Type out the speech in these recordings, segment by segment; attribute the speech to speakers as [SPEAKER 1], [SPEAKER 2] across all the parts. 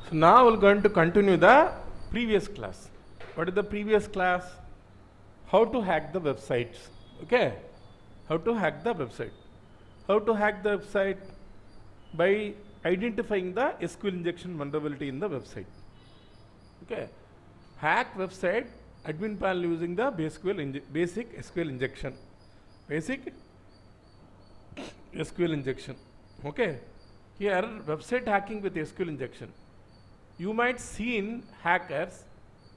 [SPEAKER 1] So now we're going to continue the previous class. What is the previous class? How to hack the websites. Okay? How to hack the website. How to hack the website? By identifying the SQL injection vulnerability in the website. Okay? Hack website admin panel using the basic SQL injection. Basic SQL injection. Okay? Here, website hacking with SQL injection. You might seen hackers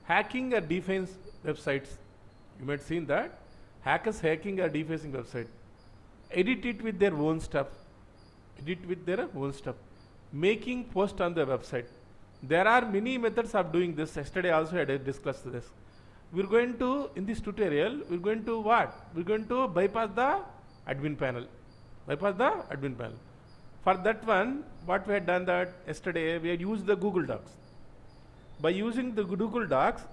[SPEAKER 1] hacking or defacing websites. You might seen that hackers hacking or defacing website. Edit it with their own stuff. Edit with their own stuff. Making post on the website. There are many methods of doing this. Yesterday also I discussed this. We're going to, in this tutorial, we're going to what? We're going to bypass the admin panel. Bypass the admin panel. For that one, what we had done that yesterday, we had used the Google Docs. By using the Google Docs,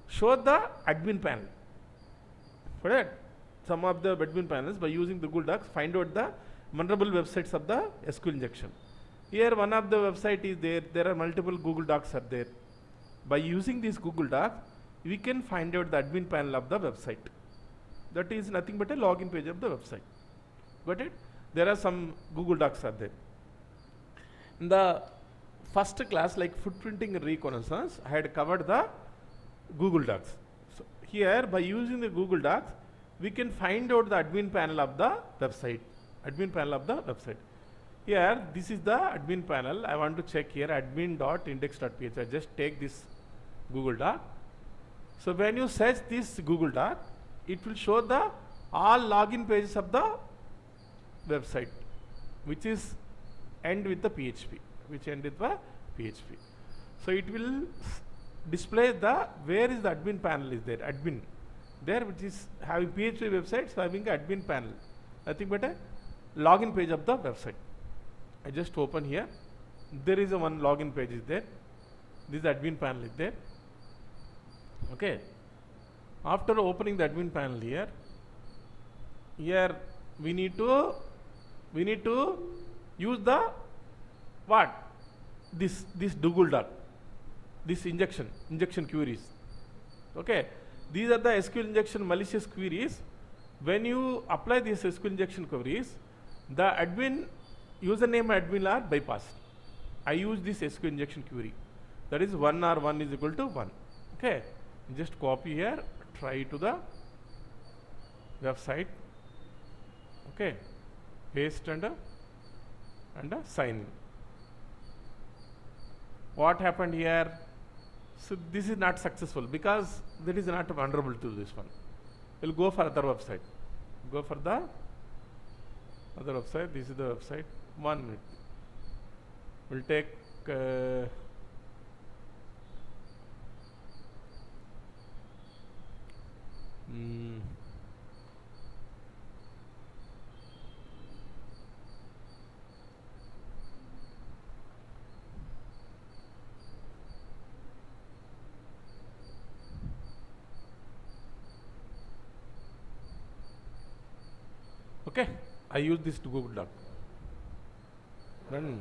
[SPEAKER 1] show the admin panel. For that, some of the admin panels, by using the Google Docs, find out the vulnerable websites of the SQL injection. Here, one of the website is there. There are multiple Google Docs are there. By using this Google Doc, we can find out the admin panel of the website. That is nothing but a login page of the website. Got it? There are some Google Docs are there. In the first class, like footprinting and reconnaissance, I had covered the Google Docs. So here, by using the Google Docs, we can find out the admin panel of the website. Admin panel of the website. Here, this is the admin panel. I want to check here admin.index.php. I just take this Google Doc. So when you search this Google Doc, it will show the all login pages of the website, which is end with the PHP, So it will display the where is the admin panel is there, admin there, which is having PHP websites having admin panel, nothing but a login page of the website. I just open here. There is a one login page is there. This admin panel is there. Okay. After opening the admin panel here we need to use the what? This Google Doc, this injection queries. Okay. These are the SQL injection malicious queries. When you apply these SQL injection queries, the admin username admin are bypassed. I use this SQL injection query. That is 1 or 1 is equal to 1. Okay. Just copy here, try to the website. Okay. Paste and sign in. What happened here? So this is not successful because that is not vulnerable to this one. We'll go for other website. Go for the other website. This is the website. 1 minute. We'll take okay. I use this to Google Doc. Run.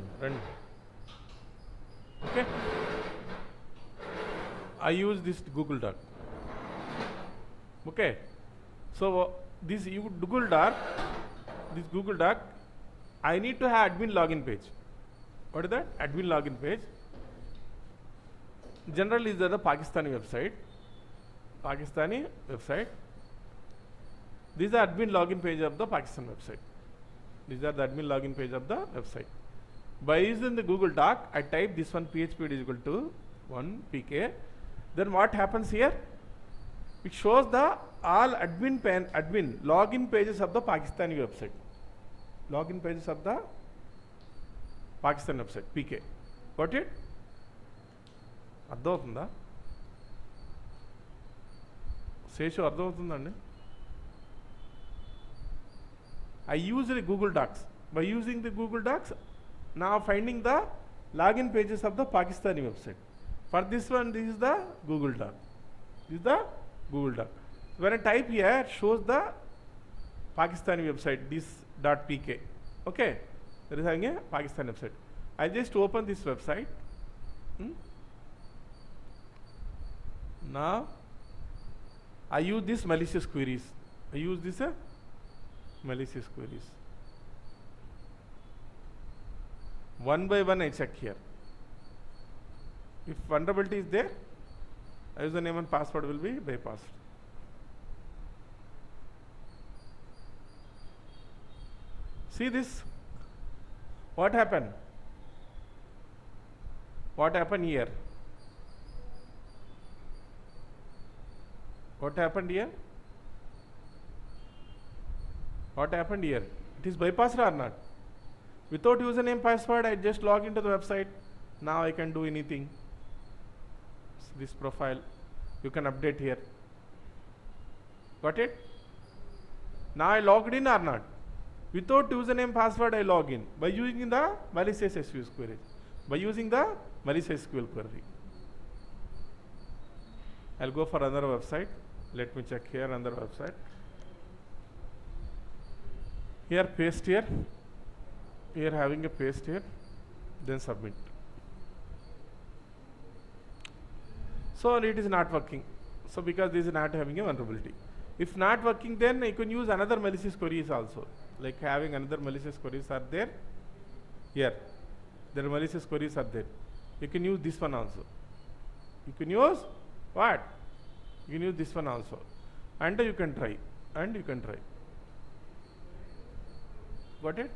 [SPEAKER 1] Okay. I use this Google Doc. Okay. So this Google Doc, I need to have admin login page. What is that? Admin login page. Generally, is the Pakistani website. These are admin login page of the Pakistan website. These are the admin login page of the website. By using the Google Doc, I type this one PHP is equal to 1 PK. Then what happens here? It shows the all admin login pages of the Pakistani website. Login pages of the Pakistan website, PK. Got it? అర్థమవుతుందా? శేషు అర్థమవుతుందండి? I use the Google Docs. By using the Google Docs, now finding the login pages of the Pakistani website. For this one, this is the Google Doc. When I type here, shows the Pakistani website, this .pk. Okay, there is having a Pakistan website. I just open this website. Now I use this malicious queries. I use this malicious queries. One by one I check here. If vulnerability is there, username and password will be bypassed. See this? What happened? What happened here? What happened here? What happened here? It is bypassed or not? Without username password, I just log into the website. Now I can do anything. This profile, you can update here. Got it? Now I logged in or not? Without username password, I log in by using the malicious SQL query. By using the malicious SQL query. I'll go for another website. Let me check here another website. Here paste here. Here having a paste here. Then submit. So it is not working. So because this is not having a vulnerability. If not working, then you can use another malicious queries also. Like having another malicious queries are there. Here. There are malicious queries are there. You can use this one also. You can use what? You can use this one also. And you can try. And you can try. Got it?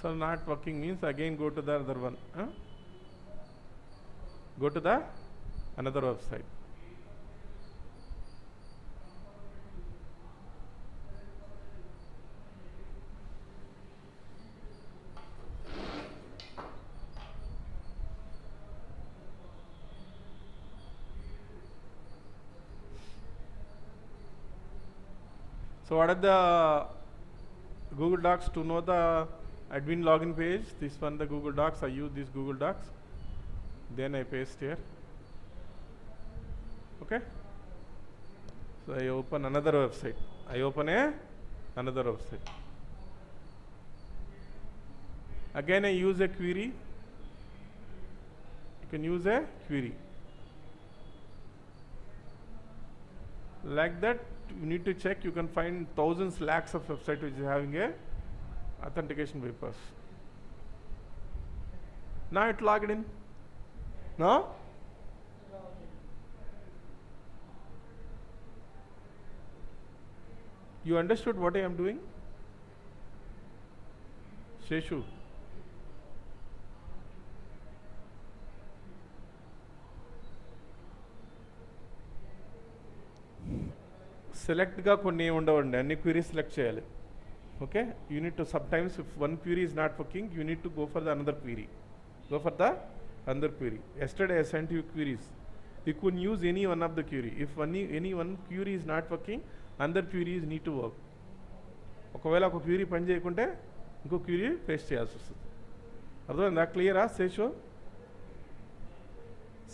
[SPEAKER 1] So not working means again go to the other one. Go to the another website. So what are the Google Docs to know the admin login page? This one the Google Docs. I use this Google Docs. Then I paste here. Okay. So I open another website. I open another website. Again I use a query. You can use a query. Like that, you need to check. You can find thousands, lakhs of websites which is having a authentication bypass. Now it logged in. No? You understood what I am doing? Sheshu. Select ga konni undavandi anni queries select cheyali. Okay, you need to sometimes if one query is not working, you need to go for the another query. Go for the another query. Yesterday I sent you queries. You could use any one of the query. If any one query is not working, another queries need to work. ఒకవేళ ఒక Curie పని చేయకుంటే ఇంకో Curie paste చేయాల్సి వస్తుంది. అర్థమైందా? క్లియరా Seshu?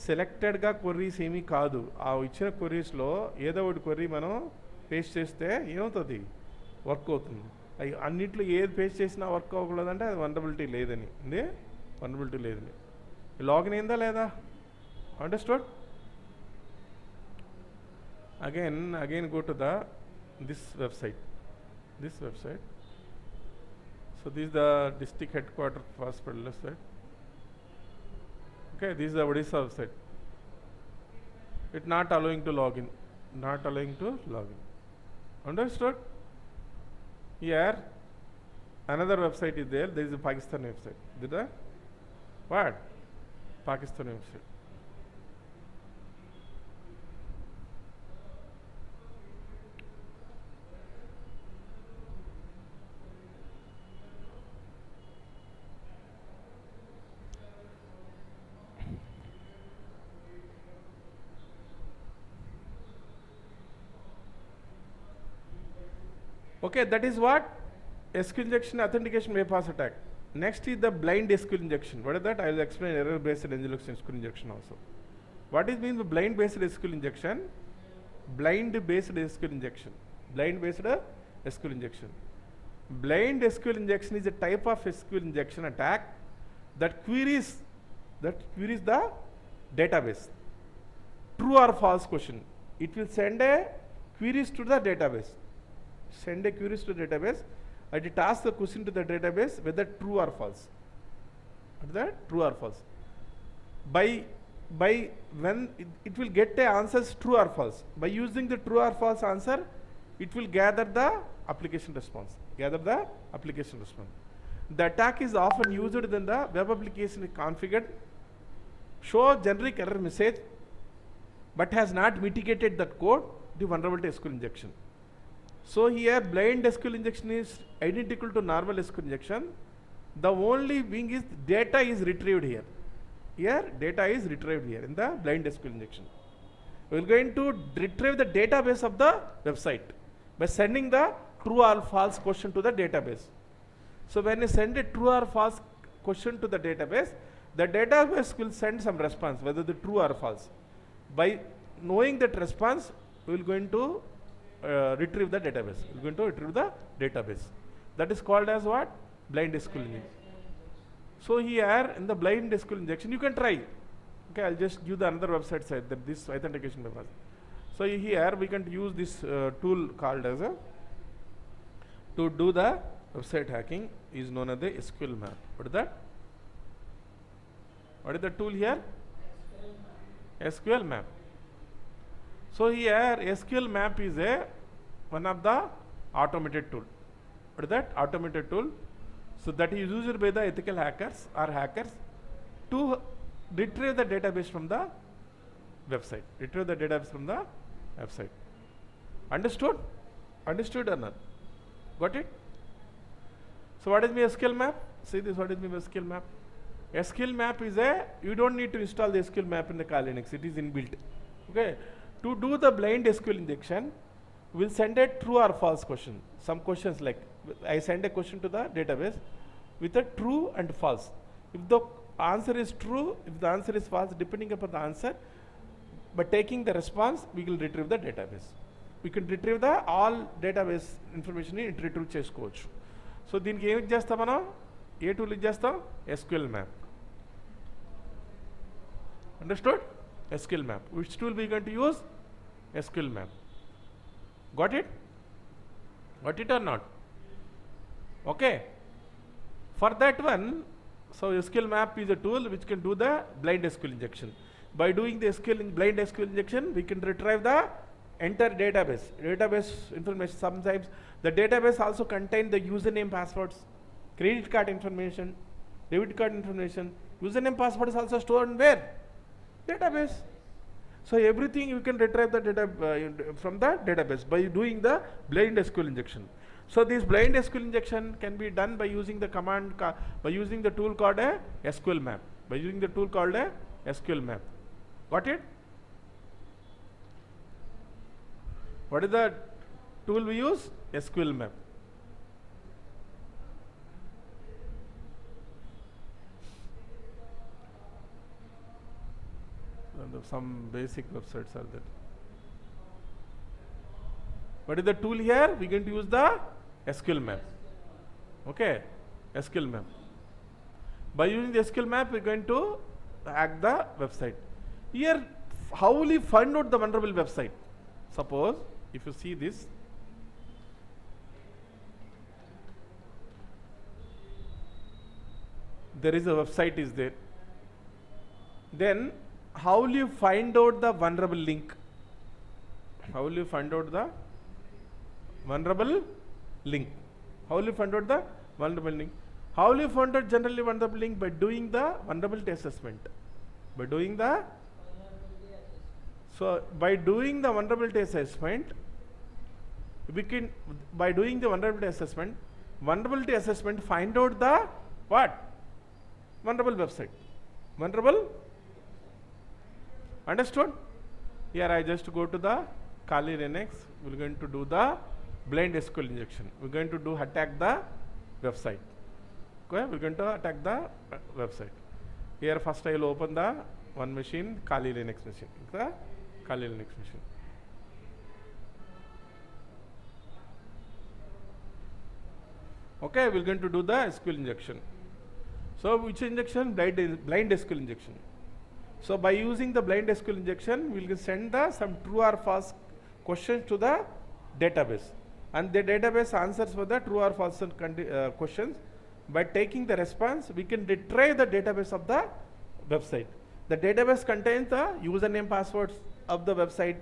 [SPEAKER 1] సెలెక్టెడ్గా queries ఏమీ కాదు. ఆ ఇచ్చిన క్వరీస్లో ఏదో ఒకటి క్వరీ మనం పేస్ట్ చేస్తే ఏమవుతుంది? వర్క్ అవుతుంది. అన్నింటిలో ఏది పేస్ట్ చేసినా వర్క్ అవ్వకూడదంటే అది వల్నరబిలిటీ లేదని. వల్నరబిలిటీ లేదని. లాగిన్ అయిందా లేదా? Understood? Again go to this website. So this is the district headquarters hospital website. Okay, this is the Odisha website. It not allowing to login. Understood? Here another website is there. There is a Pakistan website. Did I? What? Pakistan website. Okay, that is what? SQL injection authentication bypass attack. Next is the blind SQL injection. What is that? I will explain error-based SQL injection also. What is mean by blind-based SQL injection? Blind-based SQL injection. Blind-based SQL injection. Blind SQL injection is a type of SQL injection attack that queries the database. True or false question. It will send a queries to the database. Send a queries to the database and it asks the question to the database whether true or false. Whether true or false. By when it will get the answers true or false. By using the true or false answer, it will gather the application response. The attack is often used when the web application is configured, show generic error message, but has not mitigated that code, the vulnerability SQL injection. So here blind SQL injection is identical to normal SQL injection. The only thing is data is retrieved here. Data is retrieved here in the blind SQL injection. We are going to retrieve the database of the website by sending the true or false question to the database. So when you send a true or false question to the database will send some response, whether the true or false. By knowing that response, we will going to retrieve the database. We are going to retrieve the database. That is called as what? Blind SQL injection. So here in the blind SQL injection, you can try. Okay, I'll just give the another website side that this authentication purpose. So here we can use this tool called as to do the website hacking is known as the SQL map. What is that? What is the tool here? SQL map. So here SQL map is one of the automated tool. What is that? Automated tool. So that is used by the ethical hackers or hackers to retrieve the database from the website. Understood? Understood or not? Got it? So what is my SQL map? See this, what is my SQL map? SQL map is you don't need to install the SQL map in the Kali Linux, it is inbuilt. Okay. To do the blind SQL injection, we'll send a true or false question. Some questions like, I send a question to the database with a true and false. If the answer is true, if the answer is false, depending upon the answer, by taking the response, we will retrieve the database. We can retrieve the all database information in retrieve chesukochu. So దీనికి ఏమి చేస్తాం మనం ఏ tool చేస్తాం SQL map. Understood? SQL map. Which tool we are going to use? SQL map. Got it? Got it or not? Okay. For that one, so SQL map is a tool which can do the blind SQL injection. By doing the blind SQL injection, we can retrieve the entire database information. Sometimes the database also contain the username, passwords, credit card information, debit card information. Username, password is also stored in where? Database. So everything you can retrieve the data from the database by doing the blind SQL injection. So this blind SQL injection can be done by using the command, by using the tool called a SQL map. Got it? What is the tool we use? SQL map. And some basic websites are there. What is the tool here? We are going to use the SQL map. Okay, SQL map. By using the SQL map, we are going to hack the website. Here, how will you find out the vulnerable website? Suppose, if you see this, there is a website is there. Then, how will you find out the vulnerable link? How will you find out the vulnerable link? How will you find out the vulnerable link? How will you find out generally vulnerable link? By doing the vulnerability assessment. By doing the vulnerability assessment, we can vulnerability assessment find out the what? Vulnerable website. Vulnerable. Understood? Here I just go to the Kali Linux. We're going to do the blind SQL injection. We're going to attack the website. Okay? We're going to attack the website. Here first I will open the one machine, Kali Linux machine. The Kali Linux machine. Okay, we're going to do the SQL injection. So which injection? Blind SQL injection. So by using the blind SQL injection, we'll send some true or false questions to the database, and the database answers for the true or false questions. By taking the response, we can retrieve the database of the website. The database contains the username, passwords of the website.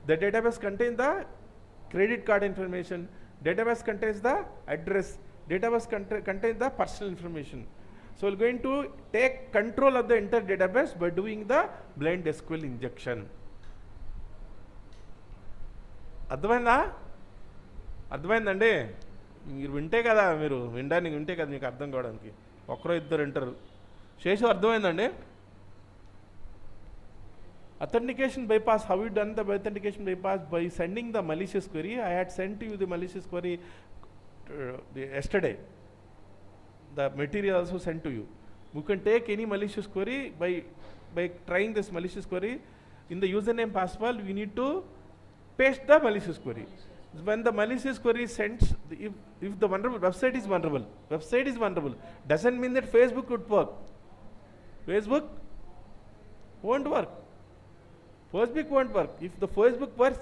[SPEAKER 1] The database contains the credit card information. Database contains the address. Database contains the personal information. So we're going to take control of the entire database by doing the blind SQL injection. అర్థమైందండి? మీరు వింటే కదా, మీరు వినడానికి వింటే కదా మీకు అర్థం కావడానికి. ఒకరో ఇద్దరు వింటారు. శేషు అర్థమైందండి? Authentication bypass, how you done the authentication bypass? By sending the malicious query. I had sent to you the malicious query yesterday. The material also sent to you. You can take any malicious query by trying this malicious query. In the username password, we need to paste the malicious query. When the malicious query sends, if the website is vulnerable, doesn't mean that Facebook would work. Facebook won't work. Facebook won't work. If the Facebook works,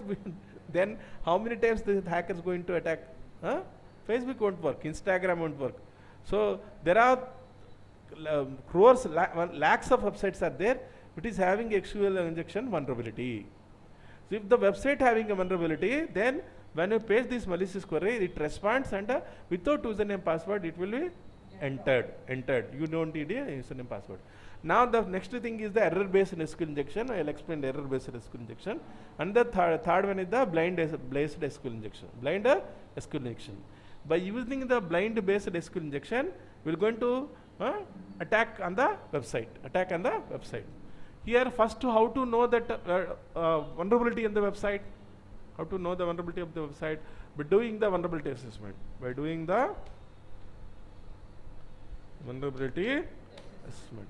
[SPEAKER 1] then how many times the hacker is going to attack? Facebook won't work. Instagram won't work. So there are crores, lakhs of websites are there which is having SQL injection vulnerability. So if the website having a vulnerability, then when you paste this malicious query, it responds, and without username password, it will be entered. You don't need a username password. Now the next thing is the error-based SQL injection. I will explain the error-based SQL injection. And the third one is the blind-based SQL injection. Blind SQL injection. By using the blind-based SQL injection, we are going to attack on the website. Here, first, how to know that vulnerability in the website? How to know the vulnerability of the website? By doing the vulnerability assessment. By doing the vulnerability assessment.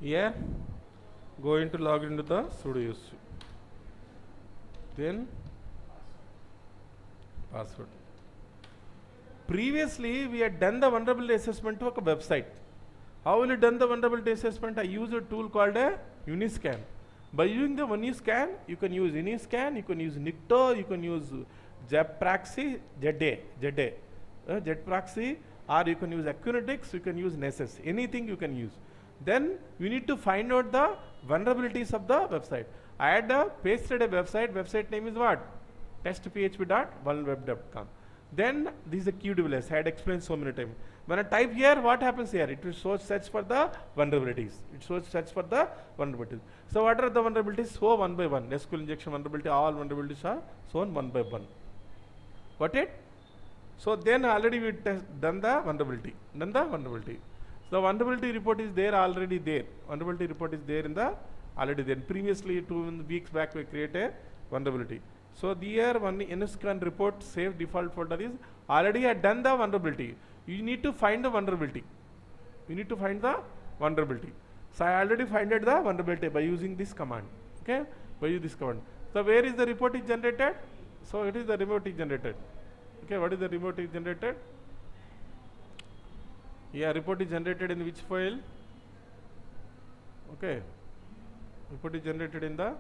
[SPEAKER 1] Here, going to log into the sudo use. Then password. Previously, we had done the vulnerability assessment to a website. How will you done the vulnerability assessment? I use a tool called a Uniscan. By using the Uniscan, you can use Uniscan, you can use Nikto, you can use JetProxy, JetProxy, or you can use Acunetics, you can use Nessus. Anything you can use. Then you need to find out the vulnerabilities of the website. I had pasted a website name is what? testphp.vulnerweb.com. Then this is a QWS, I had explained so many times. When I type here, what happens here? It will search for the vulnerabilities. So what are the vulnerabilities? So one by one. SQL injection vulnerability, all vulnerabilities are shown one by one. Got it? So then already we done the vulnerability. So vulnerability report is there already there. Vulnerability report is there in the already there. Previously 2 weeks back we created a vulnerability. So here one Uniscan report save default folder is already had done the vulnerability. You need to find the vulnerability. So I already find the vulnerability by using this command. Okay, by using this command. So where is the report is generated? So it is the report is generated. Okay, what is the report is generated? Yeah, report is generated in which file? Okay, report is generated in the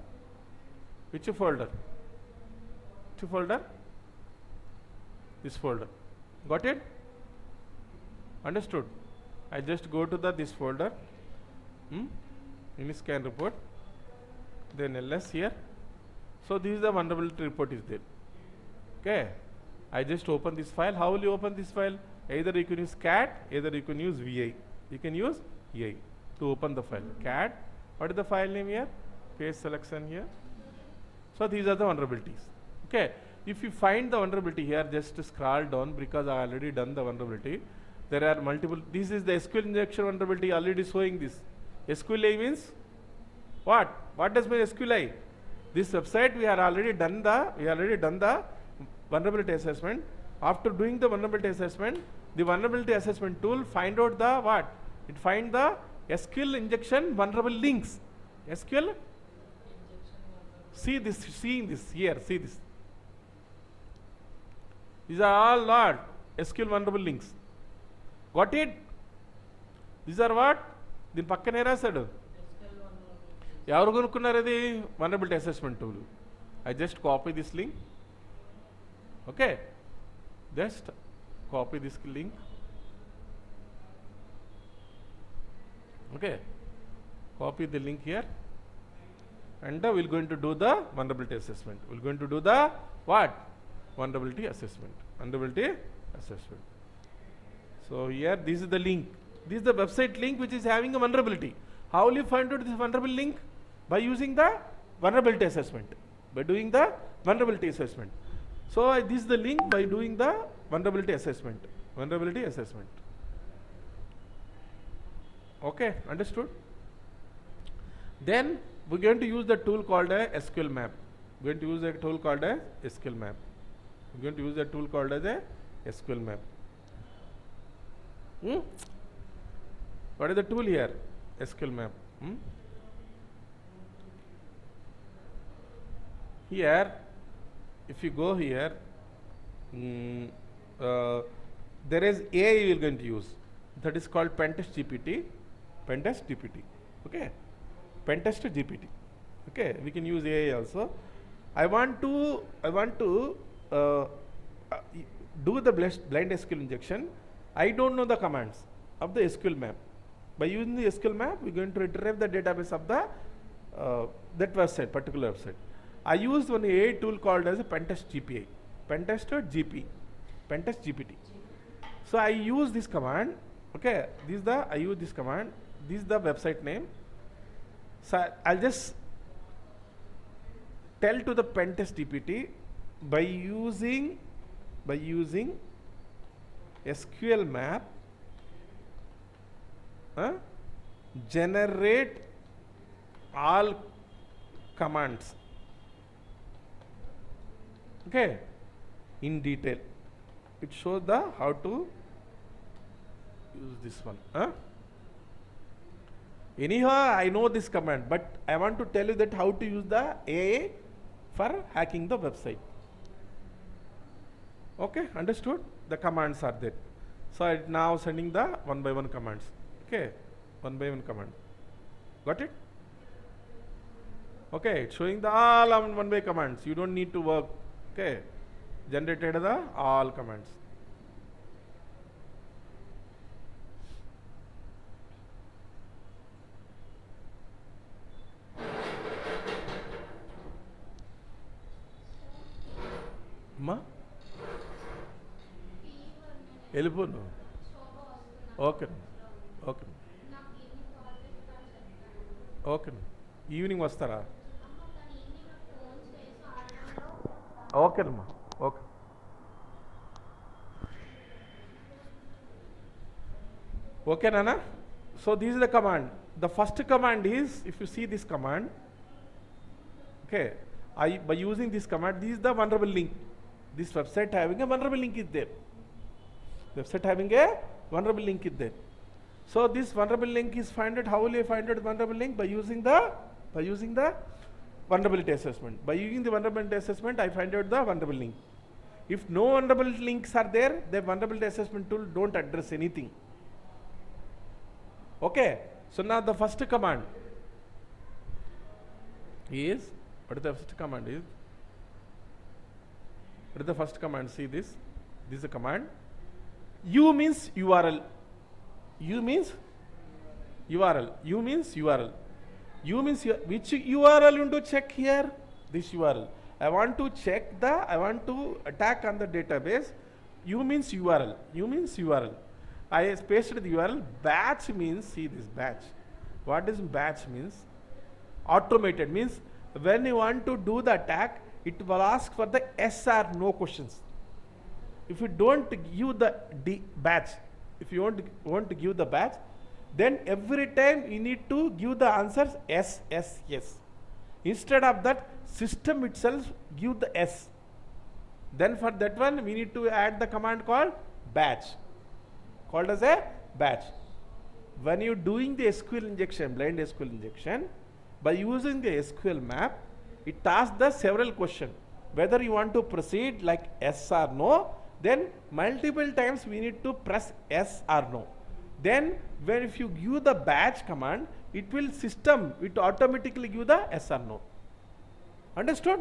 [SPEAKER 1] which folder? Which folder? This folder. Got it? Understood? I just go to this folder. Uniscan report. Then ls here. So this is the vulnerability report is there. Okay. I just open this file. How will you open this file? Either you can use cat, either you can use vi. You can use vi to open the file. Cat. What is the file name here? Paste selection here. So these are the vulnerabilities. Okay. If you find the vulnerability here, just scroll down because I already done the vulnerability. There are multiple. This is the SQL injection vulnerability already showing this. SQLi means what? What does mean SQLi? This website we are already done the vulnerability assessment. After doing the vulnerability assessment, the vulnerability assessment tool find out the what? It find the SQL injection vulnerable links. SQL. See this. Seeing this here. See this. These are all what? SQL vulnerable links. Got it? These are what? దీని పక్కనే రాశాడు ఎవరు కొనుక్కున్నారు అది vulnerability assessment tool. I just copy this link. Okay, just copy this link. Okay, copy the link here, and we're going to do the vulnerability assessment. We're going to do the what? Vulnerability assessment. Vulnerability assessment. So here, this is the link. This is the website link which is having a vulnerability. How will you find out this vulnerable link? By using the vulnerability assessment. By doing the vulnerability assessment. So this is the link by doing the vulnerability assessment. Vulnerability assessment. Okay, understood? Then we're going to use the tool called a SQL map. We're going to use a tool called a SQL map. We're going to use a tool called as a SQL map. What is the tool here? SQL map. Here, if you go here, there is AI we are going to use. That is called Pentest GPT. Pentest GPT. Okay. Pentest GPT. Okay. We can use AI also. I want to do the blind SQL injection. I don't know the commands of the SQL map. By using the SQL map, we're going to retrieve the database of the that website, particular website. I used one AI tool called as a Pentest GPI, Pentest GP, Pentest GPT. So I use this command. Okay, I use this command. This is the website name. So I'll just tell to the Pentest GPT by using SQL map. Generate all commands. Okay, in detail. It shows the how to use this one. Anyhow, I know this command, but I want to tell you that how to use the AI for hacking the website. Okay, understood? The commands are there. So I'm now sending the one by one commands. Okay, one by one command. Got it? Okay, it's showing the all one by commands. You don't need to work. Okay, generated the all commands. Ma? వెళ్ళిపోను okay okay okay evening వస్తారా ఓకేనమ్మా okay okay Nana, so this is the command. The first command is, if you see this command, okay, by using this command, this is the vulnerable link. This website having a vulnerable link is there. Website having a vulnerable link is there. So this vulnerable link is find out. How will you find out vulnerable link? By using the vulnerability assessment. By using the vulnerability assessment, I find out the vulnerable link. If no vulnerable links are there, the vulnerability assessment tool don't address anything. Okay. So now the first command is, what is the first command is? What is the first command? See this. This is a command. U means URL. U means URL. U means URL. U means which URL you want to check here? This URL. I want to check I want to attack on the database. U means URL. U means URL. I pasted the URL. Batch means, see this batch. What does batch means? Automated means when you want to do the attack, it will ask for the yes or no questions. If you don't give the batch, if you want to give the batch, then every time you need to give the answers yes, yes, yes. Instead of that, system itself give the yes. Then for that one, we need to add the command called batch, called as a batch. When you doing the SQL injection, blind SQL injection, by using the SQL map, it asks the several questions. Whether you want to proceed like yes or no, then multiple times we need to press yes or no. Then when if you give the batch command, it will automatically give the yes or no. Understood?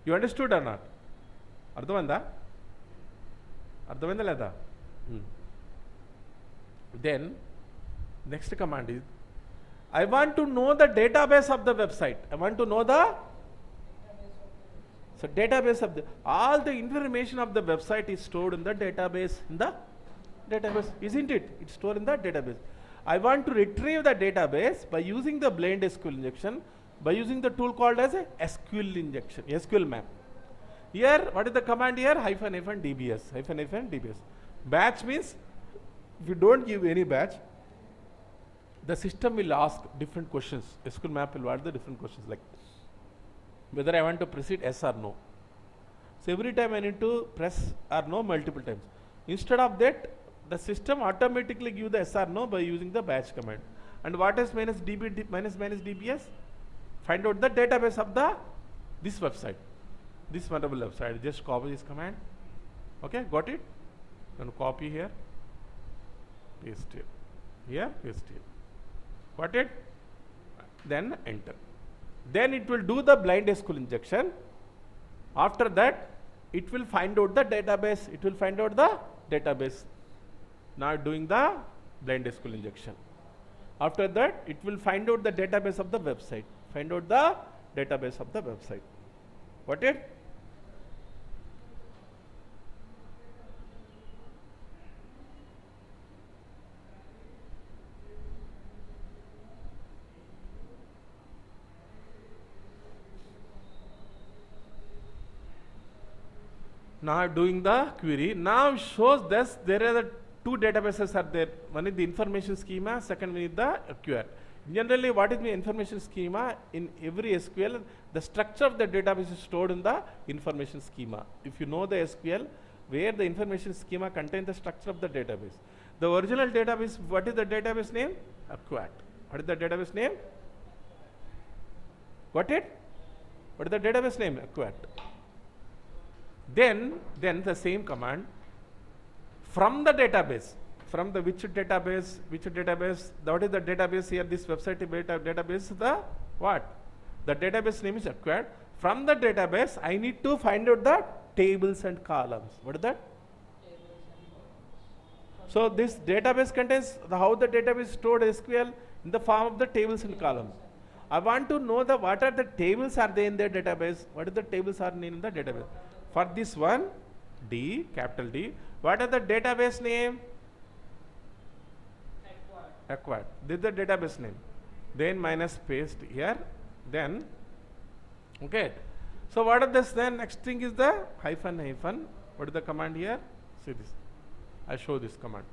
[SPEAKER 1] You understood or not? Ardhavanda? Ardhavanda leda? Then next command is, I want to know the database of the website. I want to know the database of all the information of the website is stored in the database, isn't it? It's stored in the database. I want to retrieve the database by using the blind SQL injection, by using the tool called as a SQL injection, SQL map. Here, what is the command here? -dbs. Batch means, if you don't give any batch, the system will ask different questions. SQL map will ask the different questions like whether I want to proceed yes or no. So every time I need to press or no multiple times. Instead of that, the system automatically give the yes or no by using the batch command. And what is -dbs? Find out the database of this website, this vulnerable website. Just copy this command. Okay, got it? Then copy here, paste here, paste here. Got it? Then enter. Then it will do the blind SQL injection. After that, it will find out the database. Now doing the blind SQL injection. After that, it will find out the database of the website. Got it? Now doing the query. Now shows this, there are the two databases are there. One is the information schema, second one is the SQL. Generally, what is the information schema? In every SQL, the structure of the database is stored in the information schema. If you know the SQL, where the information schema contains the structure of the database. The original database, what is the database name? SQL. What is the database name? Got it? What is the database name? SQL. Then the same command from the database. From the which database, what is the database here? This website database, the what? The database name is acquired. From the database, I need to find out the tables and columns. What is that? So this database contains how the database stored SQL in the form of the tables and columns. I want to know what are the tables are there in the database. What are the tables are in the database? For this one, D, capital D, what are the database name? Acquired. This is the database name. Then minus paste here. Then, okay. So what are this then? Next thing is the hyphen. What is the command here? See this. I show this command.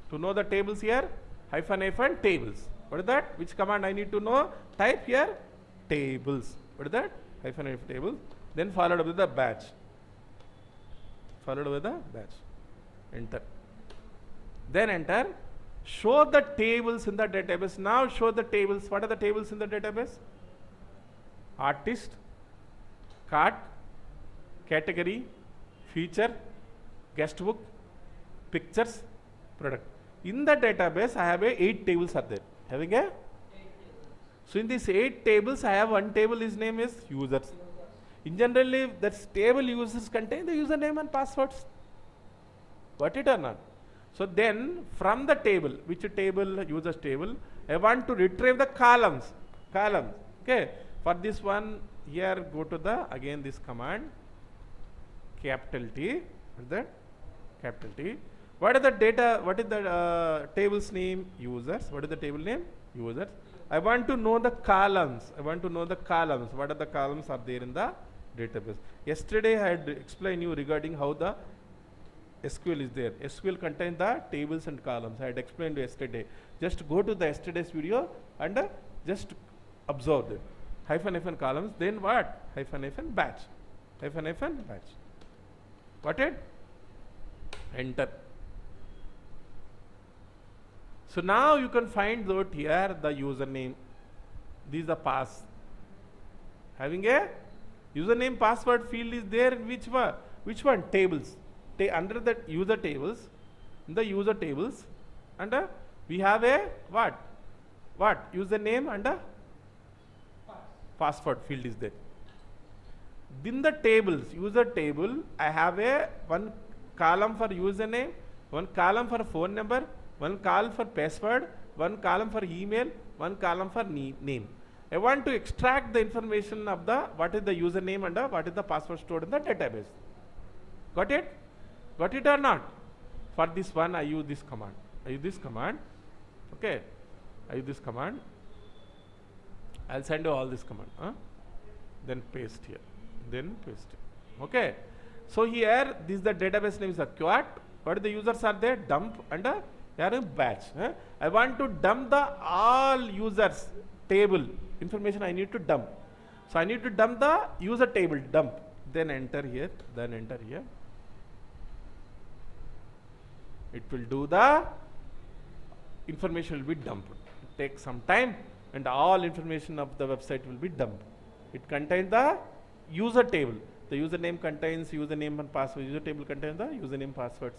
[SPEAKER 1] To know the tables here, hyphen tables. What is that? Which command I need to know? Type here tables. What is that? Hyphen tables. Then followed with the batch. Enter. Then enter. Show the tables in the database. Now show the tables. What are the tables in the database? Artist, card, category, feature, guest book, pictures, product. In the database, I have 8 tables are there. Having a? So in these 8 tables, I have one table. His name is users. In generally, that table users contain the username and passwords. Got it or not? So then, from the table, which table? Users table. I want to retrieve the columns. Okay. For this one, here go to the again this command. Capital T. What is that? Capital T. What is the data? What is the table's name? Users. What is the table name? Users. I want to know the columns. What are the columns are there in the database. Yesterday I had explained you regarding how the SQL is there. SQL contains the tables and columns. I had explained yesterday. Just go to the yesterday's video and just observe them. Hyphen columns, then what? Hyphen batch. Hyphen batch. Got it? Enter. So now you can find out here the username. This is the pass. Having a username password field is there in which one? Which one? Tables. Under the user tables, in the user tables, and we have a what? What? Username and a password field is there. In the tables, user table, I have a one column for username, one column for phone number, one column for password, one column for email, one column for name. I want to extract the information of the what is the username and what is the password stored in the database. Got it? Got it or not? For this one, I use this command. Okay. I use this command. I'll send you all this command. Then paste here. Okay. So here, this is the database name is acquired. What the users are there? Dump and batch. I want to dump the all users table information. I need to dump. So I need to dump the user table. Dump. Then enter here. It will do the information will be dumped. It takes some time and all information of the website will be dumped. It contains the user table. The username contains username and password. User table contains the username passwords.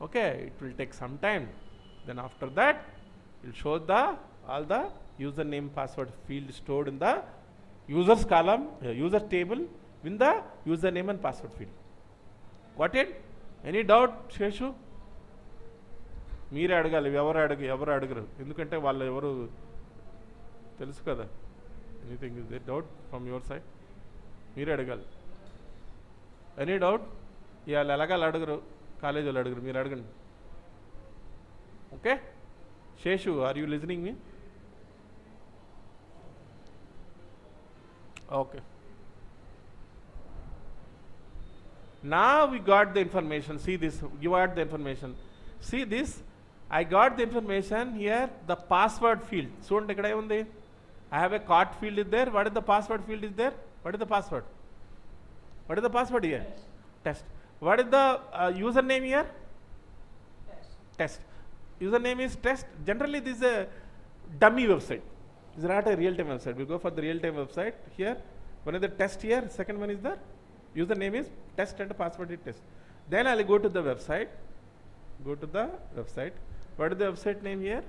[SPEAKER 1] Okay, it will take some time. Then after that, it will show the all the username password field stored in the users column, user table in the username and password field. Got it? Any doubt, Sheshu? మీరే అడగాలి, ఎవరు అడగరు, ఎందుకంటే వాళ్ళు ఎవరు తెలుసు కదా. Anything is there doubt from your side? మీరే అడగాలి. Any doubt? ఇవాళ ఎలాగాలి అడగరు, కాలేజ్ వాళ్ళు అడగరు, మీరు అడగండి. Okay Seshu, are you listening me? Okay. Now we got the information. See this, you got the information. See this, I got the information here, the password field. So I have a cart field is there. What is the password field is there? What is the password? What is the password here? Test. What is the username here? Test. Username is test. Generally this is a dummy website. This is not a real-time website. We go for the real-time website here. One is the test here. Second one is the username is test and the password is test. Then I'll go to the website. What is the website name here?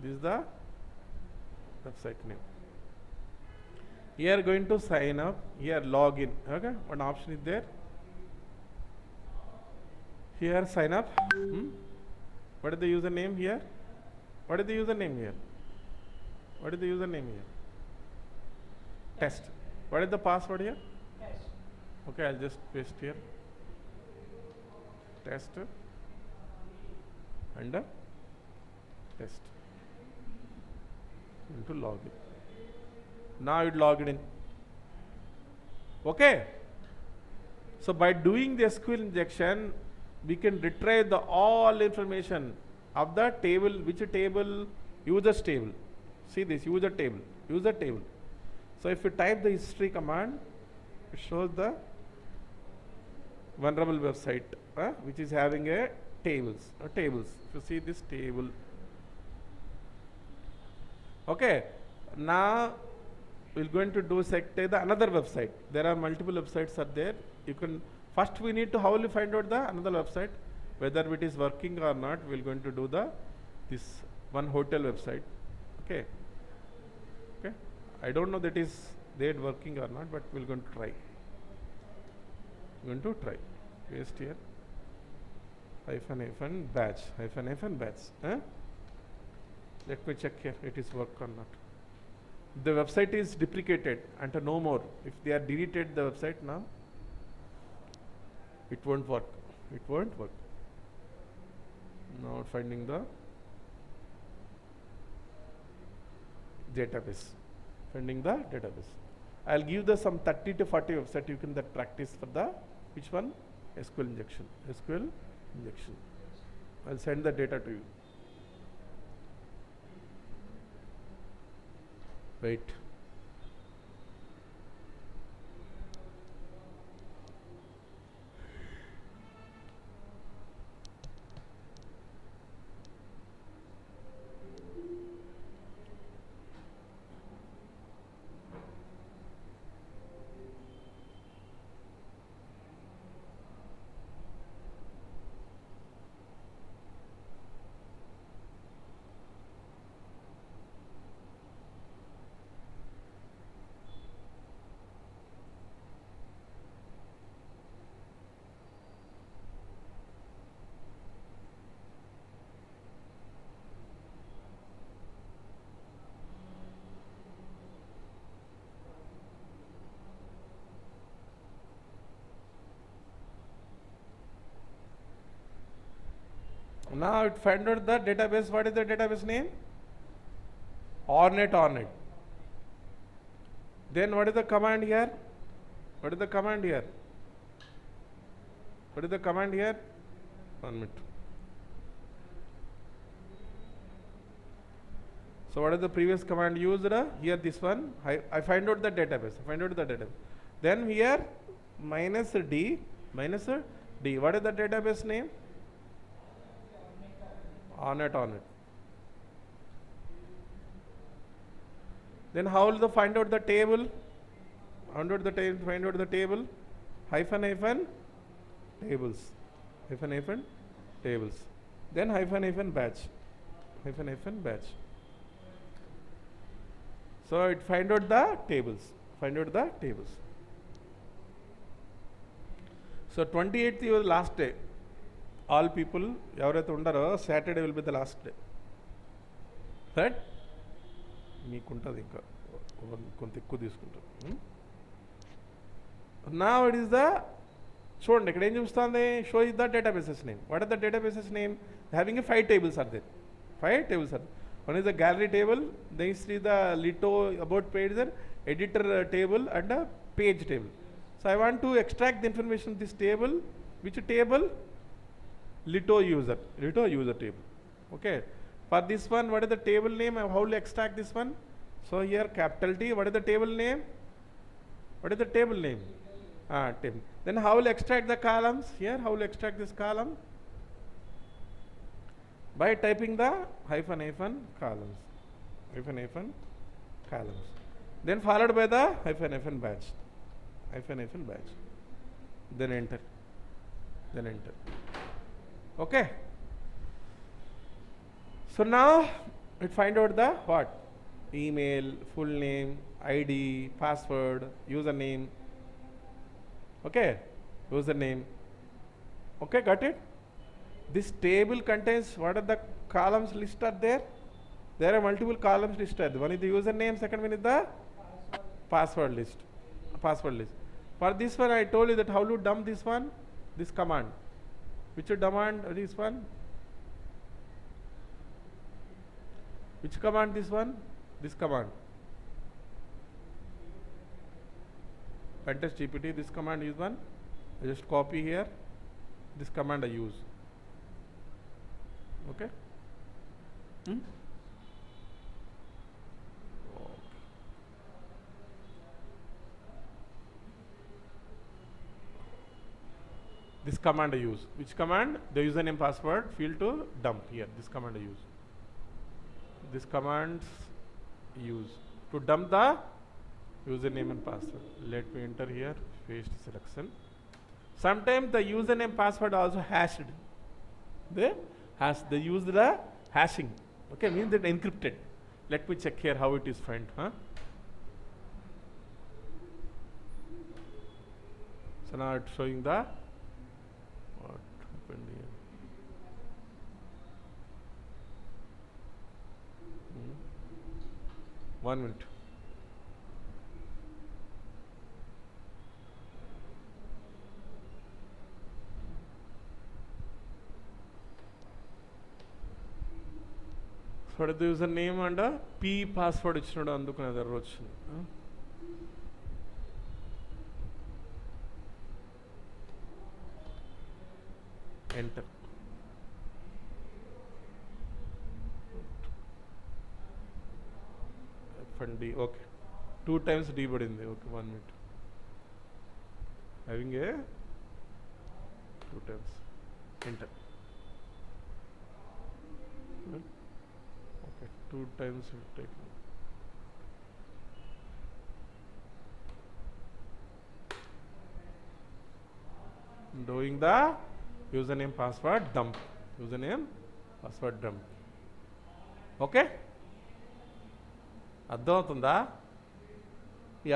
[SPEAKER 1] This is the website name. Here going to sign up. Here login. Okay, one option is there. Here sign up. What is the username here? Test. What is the password here? Test. Okay, I'll just paste here. Test and test. Into login. Now it logged in. Okay. So by doing the SQL injection, we can retrieve the all information of the table. Which table? Users table. See this user table. So if you type the history command, it shows the vulnerable website which is having a tables. If you see this table. Okay. Now we're going to do the another website. There are multiple websites are there. You can first we need to how will you find out the another website whether it is working or not. We're going to do this one hotel website. Okay. I don't know that is they working or not, but we're going to try. Paste here. Hyphen batch. Let me check here. It is work or not. The website is deprecated and no more. If they are deleted the website now, it won't work. Now finding the database. finding the database. I'll give the some 30 to 40 website you can that practice for the which one? SQL injection. SQL injection. I'll send the data to you. Wait. Now it found out the database. What is the database name? Ornet. Then what is the command here? What is the command here? What is the command here? 1 minute. So what is the previous command used? Here this one. I find out the database. Then here minus D. What is the database name? Ornet. Then how will find out the table? Find out the table. Hyphen tables. Then hyphen batch. So it find out the tables. So 28th was last day. All people, ఎవరైతే ఉండారో Saturday will be the last day. Right? మీకుంటుంది ఇంకా కొంత ఎక్కువ తీసుకుంటారు. Now it is the చూడండి ఇక్కడ ఏం చూస్తుంది show is the databases name. What are the databases name? Having a 5 tables are there. 5 tables are there. One is the gallery table, then is the Lito about page, editor table and a page table. So I want to extract the information of this table. Which table? Lito user table. Okay. For this one, what is the table name? How will you extract this one? So here capital T. What is the table name? Table. Then how will you extract the columns? Here, how will you extract this column? By typing the hyphen columns. Then followed by the hyphen batch. Then enter. Okay. So now it find out the what? Email, full name, ID, password, username. Okay, username. Okay, got it? This table contains what are the columns listed there? There are multiple columns listed. One is the username, second one is the password list. For this one, I told you that how to dump this one, this command. Which command? This one. Which command? This one. This command. Pentest GPT. This command is one. I just copy here. This command I use. Okay. This command I use. Which command? The username password field to dump here. This command I use. This command use to dump the username and password. Let me enter here. Paste selection. Sometimes the username password also hashed. They use the hashing. Okay, means that encrypted. Let me check here how it is found. So now it's showing the what happened here. 1 minute. for the username and p password ఇచ్చినాడు అందుకు నా దగ్గర వచ్చింది. Enter. F&D, okay. 2 times D పడింది. Okay, 1 minute. Having a 2 times. Enter. Okay, 2 times you take. Doing the username password dump. Username password dump. Okay? అర్థమవుతుందా?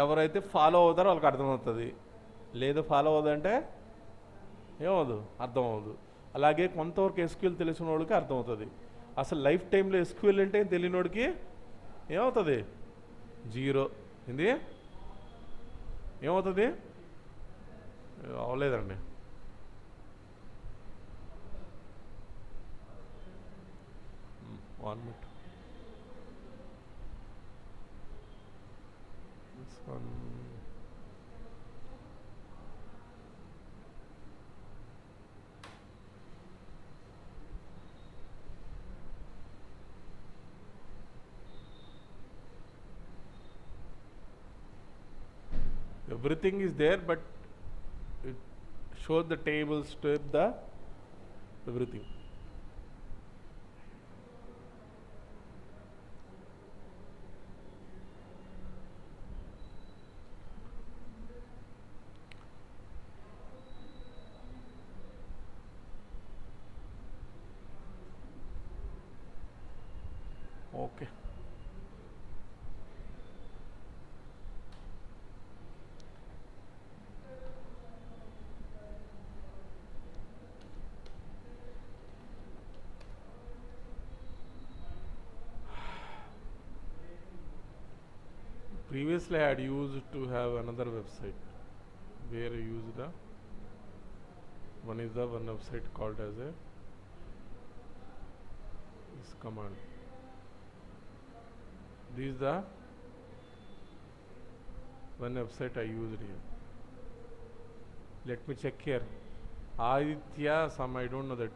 [SPEAKER 1] ఎవరైతే follow అవుతారో వాళ్ళకి అర్థమవుతుంది, లేదు ఫాలో అవ్వదంటే ఏమవుదు, అర్థం అవ్వదు. అలాగే కొంతవరకు ఎస్క్యూఎల్ తెలిసిన వాడికి అర్థమవుతుంది. అసలు లైఫ్ టైంలో ఎస్క్యూఎల్ అంటే తెలియనోడికి ఏమవుతుంది? 0. ఏంది ఏమవుతుంది? అవ్వలేదండి. One minute. This one. Everything is there, but it shows the tables, step the everything. Okay. Previously I had used to have another website where I used the one website called as a this command. This is the one website I used here. Let me check here. Aditya some, I don't know that.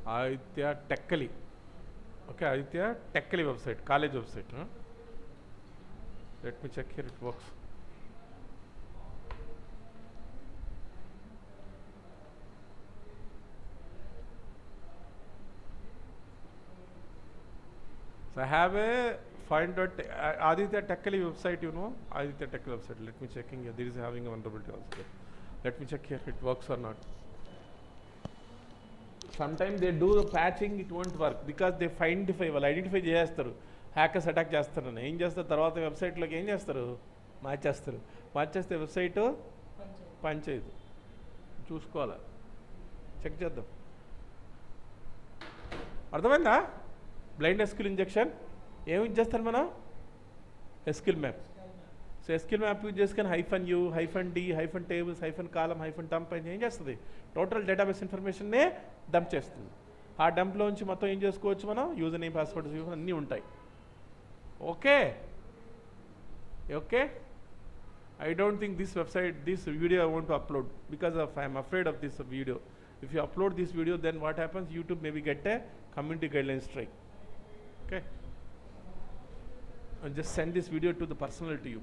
[SPEAKER 1] Aditya Technically. Okay, Aditya Technically website, college website. Huh? Let me check here, it works. So I have a Aditya Technically website, you know, Aditya Technically website. Let me checking here. There is having a vulnerability also. Let me check here, it works or not. Sometimes they do the patching, it won't work because they identify చేస్తారు. Hackers attack చేస్తారని ఏం చేస్తారు, తర్వాత వెబ్సైట్లోకి ఏం చేస్తారు, మార్చేస్తే website పనిచేయదు. చూసుకోవాలి, చెక్ చేద్దాం. అర్థమైందా? బ్లైండ్ ఎస్క్యూఎల్ ఇంజెక్షన్ ఏమి యూజ్ చేస్తారు మనం? SQL map. So SQL map use చేసుకొని -u, -d, -tables, -column, -dump అని ఏం చేస్తుంది? టోటల్ డేటాబేస్ ఇన్ఫర్మేషన్నే డంప్ చేస్తుంది. ఆ డంప్లోంచి మొత్తం ఏం చేసుకోవచ్చు మనం? యూజర్ నేమ్, పాస్వర్డ్ అన్నీ ఉంటాయి. Okay? Okay? I don't think this video I want to upload because I am afraid of this video. If you upload this video, then what happens? YouTube maybe get a community guidelines strike. Okay? And just send this video to the personal to you.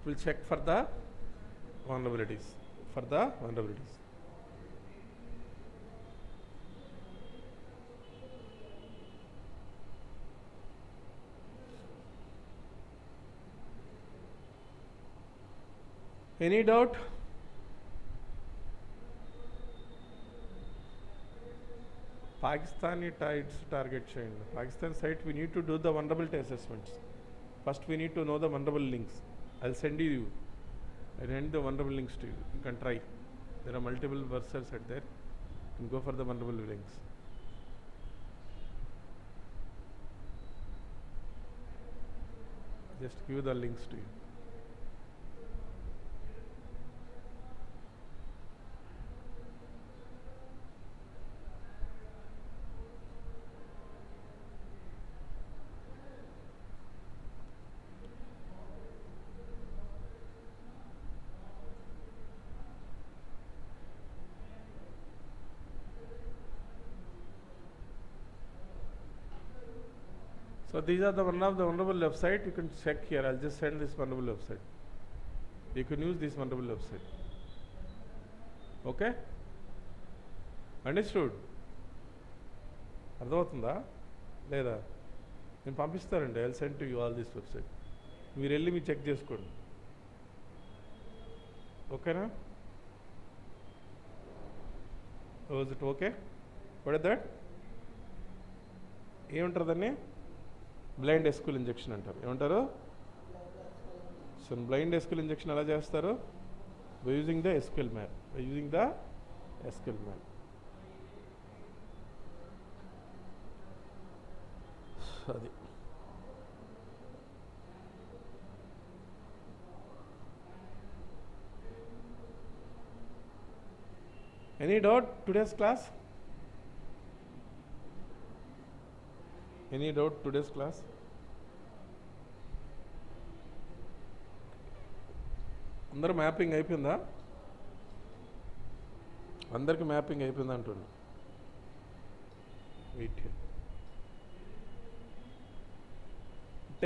[SPEAKER 1] We'll check for the vulnerabilities. Any doubt? Pakistani target chain. Pakistan site, we need to do the vulnerability assessments. First we need to know the vulnerable links. I'll send you. I'll send the vulnerable links to you. You can try. There are multiple verses at there. You can go for the vulnerable links. Just give the links to you. So these are the one of the vulnerable website. You can check here. I'll just send this vulnerable website. You can use this vulnerable website. Okay? Understood? అర్థమవుతుందా లేదా? నేను పంపిస్తానండి. I send to you all this website. మీరు వెళ్ళి మీరు check చేసుకోండి. ఓకేనా? Was it okay? What is that? ఏమంటారు దాన్ని? బ్లైండ్ SQL ఇంజెక్షన్ అంటారు. ఏమంటారు? సో బ్లైండ్ SQL ఇంజెక్షన్ ఎలా చేస్తారు? By using the SQL map. By using the SQL map. అది any doubt today's class? Any doubt today's class? అందరూ mapping అయిపోయిందా? అందరికి మ్యాపింగ్ అయిపోయిందా అంటున్నా. Wait.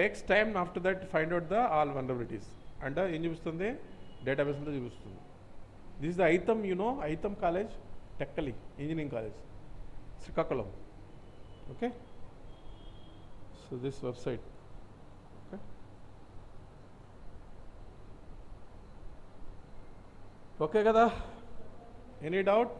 [SPEAKER 1] Takes time after that find out the all vulnerabilities. అంటే ఏం చూపిస్తుంది? డేటాబేస్ అంతా చూపిస్తుంది. This is the AITAM, AITAM college, Tekkali engineering college, Srikakulam. Okay, so this website. Okay, okay కదా? Any doubt?